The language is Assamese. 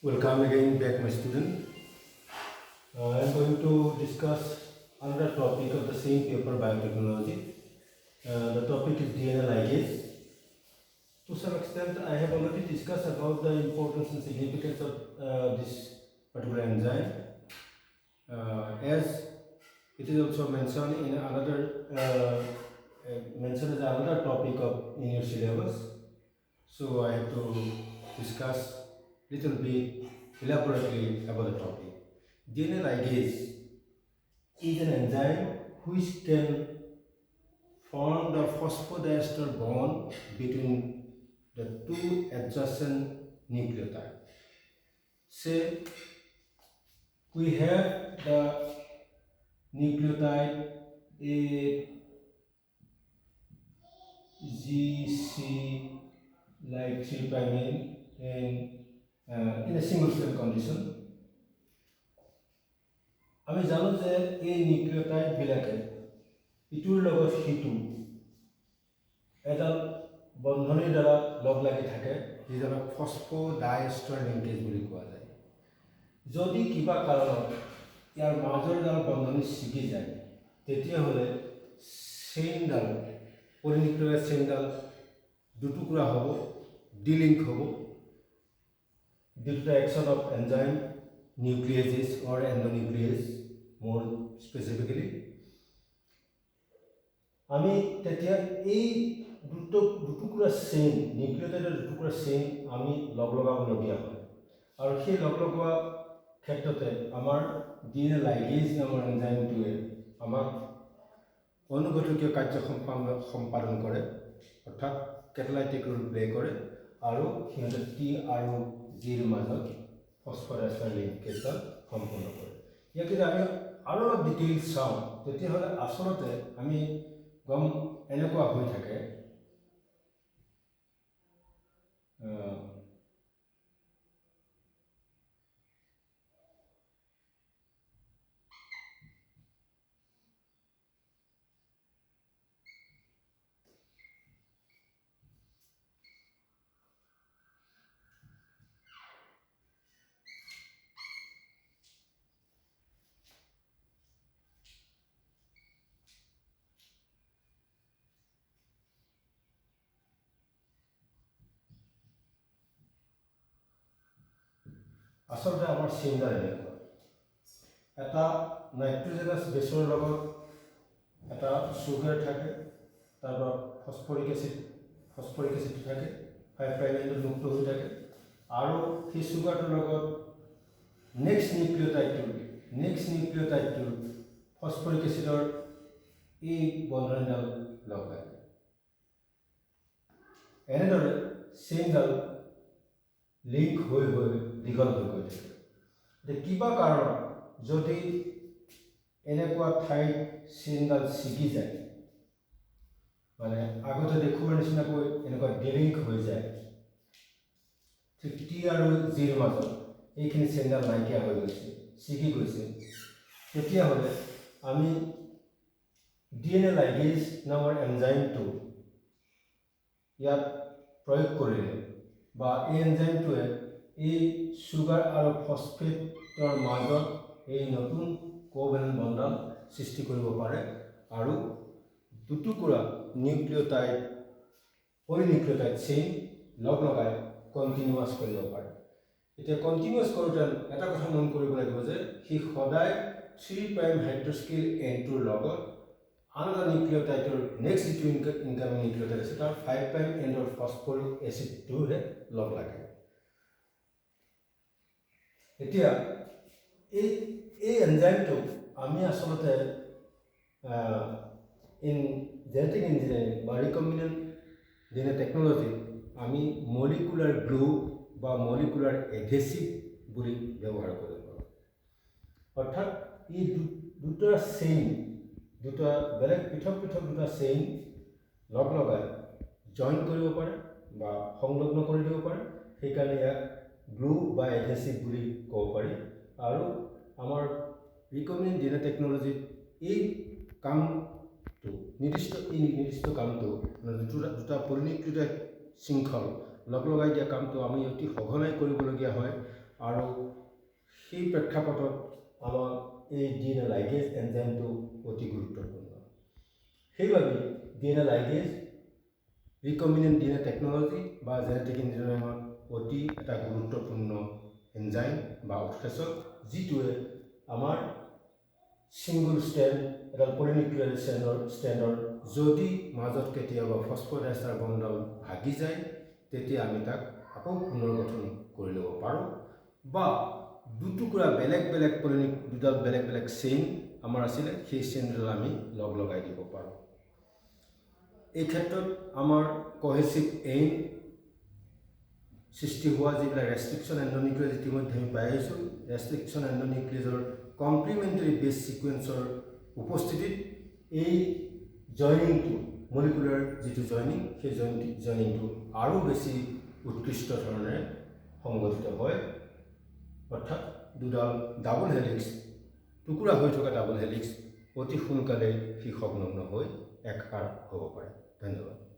Welcome again back, my student. I am going to discuss another topic of the same paper, biotechnology. The topic is DNA ligase. To some extent, I have already discussed about the importance and significance of this particular enzyme. As it is also mentioned in another mentioned as another topic of in your syllabus. So I have to discuss little bit elaborately about the topic. DNA ligase is an enzyme which can form the phosphodiester bond between the two adjacent nucleotides. Say we have the nucleotide AGC like 3' in a single cell condition. আমি জানো যে এই নিউক্লিওটাইড বিলাকে ইটোৰ লগত সিটো এডাল বন্ধনীৰ দ্বাৰা লগ লাগি থাকে যিজনক ফসফোডাইএষ্টাৰ লিংকেজ বুলি কোৱা যায়। যদি কিবা কাৰণত ইয়াৰ মাজৰ ডাল বন্ধনী ছিগি যায় তেতিয়াহ'লে চেইনডাল পলিনিউক্লিয়াৰ চেইনডাল দুটুকুৰা হ'ব, ডিলিংক হ'ব due to the action of enzyme nucleases or endonuclease more specifically. আমি তেতিয়া এই দুটুকুৰা চেইন নিউক্লিওটাইডৰ দুটুকুৰা চেইন আমি লগ লগাবলগীয়া হয় আৰু সেই লগ লগোৱা ক্ষেত্ৰতে আমাৰ DNA লাইগেজ নামৰ এনজাইমটোৱে আমাক অনুঘটকীয় কাৰ্য সম্পাদন কৰে, অৰ্থাৎ কেটালাইটিক ৰোল প্লে কৰে আৰু সিহঁতে টি আৰু জিৰ মাজত ফসফৰাইছৰ লিংকেজডাল সম্পূৰ্ণ কৰে। ইয়াক যদি আমি আৰু অলপ ডিটেইলছ চাওঁ তেতিয়াহ'লে আচলতে আমি গম এনেকুৱা হৈ থাকে আচলতে আমাৰ চেইনডাল এনেকুৱা এটা নাইট্ৰজেনাছ বেছৰ লগত এটা চুগাৰ থাকে, তাৰপৰা ফসফৰিক এচিড থাকে, 5' এণ্ডত মুক্ত হৈ থাকে আৰু সেই চুগাৰটোৰ লগত নেক্সট নিউক্লিওটাইডটোৰ ফসফৰিক এচিডৰ এই বন্ধনীডাল লগ লাগে। এনেদৰে চেইনডাল লিংক হৈ দীঘল হৈ গৈ থাকে। এতিয়া কিবা কাৰণত যদি এনেকুৱা ঠাইত চেইনডাল ছিগি যায়, মানে আগতে দেখুৱাৰ নিচিনাকৈ এনেকুৱা ডিলিংক হৈ যায়, ঠিক টি আৰু জিৰ মাজত এইখিনি চেইনডাল নাইকিয়া হৈ গৈছে, ছিগি গৈছে, তেতিয়াহ'লে আমি DNA লাইগেজ নামৰ এনজাইমটো ইয়াত প্ৰয়োগ কৰিলে বা এই এনজাইমটোৱে এই চুগাৰ আৰু ফসফেটৰ মাজত এই নতুন কোভেলেণ্ট বণ্ডাল সৃষ্টি কৰিব পাৰে আৰু দুটুকুৰা পলিনিউক্লিওটাইড চেইন লগ লগাই কণ্টিনিউৱাছ কৰিব পাৰে। এতিয়া কণ্টিনিউৱাছ কৰোঁতে এটা কথা মন কৰিব লাগিব যে সি সদায় 3' হাইড্ৰস্কিল এণ্ডটোৰ লগত আনটা নিউক্লিওটাইডৰ নেক্সট যিটো ইনকামিং নিউক্লিওটাইড আছে তাৰ 5' এণ্ডৰ ফসফৰিক এচিডটোহে লগ লাগে। এতিয়া এই এনজাইমটোক আমি আচলতে ইন জেনেটিক ইঞ্জিনিয়াৰিং বা ৰিকম্বিনেণ্ট DNA টেকন'লজি আমি মলিকুলাৰ গ্লু বা মলিকুলাৰ এডহেচিভ বুলি ব্যৱহাৰ কৰিব পাৰোঁ। অৰ্থাৎ এই দুটা বেলেগ পৃথক দুটা চেইন লগ লগাই জইন কৰিব পাৰে বা সংলগ্ন কৰি দিব পাৰে, সেইকাৰণে ইয়াক গ্লু বা এডহেচিভ বুলি ক'ব পাৰি। আৰু আমাৰ ৰিকম্বিনেণ্ট DNA টেকন'লজিত এই কামটো নিৰ্দিষ্ট কামটো দুটা পলিনিউক্লিওটাইড শৃংখল লগ লগাই দিয়া কামটো আমি অতি সঘনাই কৰিবলগীয়া হয় আৰু সেই প্ৰেক্ষাপটত আমাৰ এই DNA লাইগেজ এনজাইমটো অতি গুৰুত্বপূৰ্ণ। সেইবাবে DNA ligase recombinant DNA technology বা জেনেটিক ইঞ্জিনিয়াৰিঙত অতি এটা গুৰুত্বপূৰ্ণ এনজাইম বা উৎসেচক, যিটোৱে আমাৰ ছিংগুল ষ্ট্ৰেণ্ড এডাল পলিনিউক্লিয়াৰ ষ্ট্ৰেণ্ডৰ যদি মাজত কেতিয়াবা ফস্ফ'ডাইষ্টাৰ বণ্ডডাল ভাগি যায়, তেতিয়া আমি তাক আকৌ পুনৰ্গঠন কৰি ল'ব পাৰোঁ, বা দুটুকুৰা বেলেগ বেলেগ দুডাল বেলেগ বেলেগ চেইন আমাৰ আছিলে, সেই চেইনডাল আমি লগাই দিব পাৰোঁ। এই ক্ষেত্ৰত আমাৰ কহেচিভ এইম সৃষ্টি হোৱা যিবিলাক ৰেষ্ট্ৰিকশ্যন এণ্ড'নিউক্লিয়েজ ইতিমধ্যে আমি পাই আহিছোঁ, ৰেষ্ট্ৰিকশ্যন এণ্ড'নিউক্লিয়েজৰ কমপ্লিমেণ্টাৰী বেছ ছিকুৱেঞ্চৰ উপস্থিতিত এই জইনিংটো, মলিকুলাৰ যিটো জইনিং, সেই জইনিংটো আৰু বেছি উৎকৃষ্ট ধৰণেৰে সংগঠিত হয়, অৰ্থাৎ দুডাল ডাবল হেলিক্স, টুকুৰা হৈ থকা ডাবল হেলিক্স অতি সোনকালে সি সংলগ্ন হৈ একাকাৰ হ'ব পাৰে। ধন্যবাদ।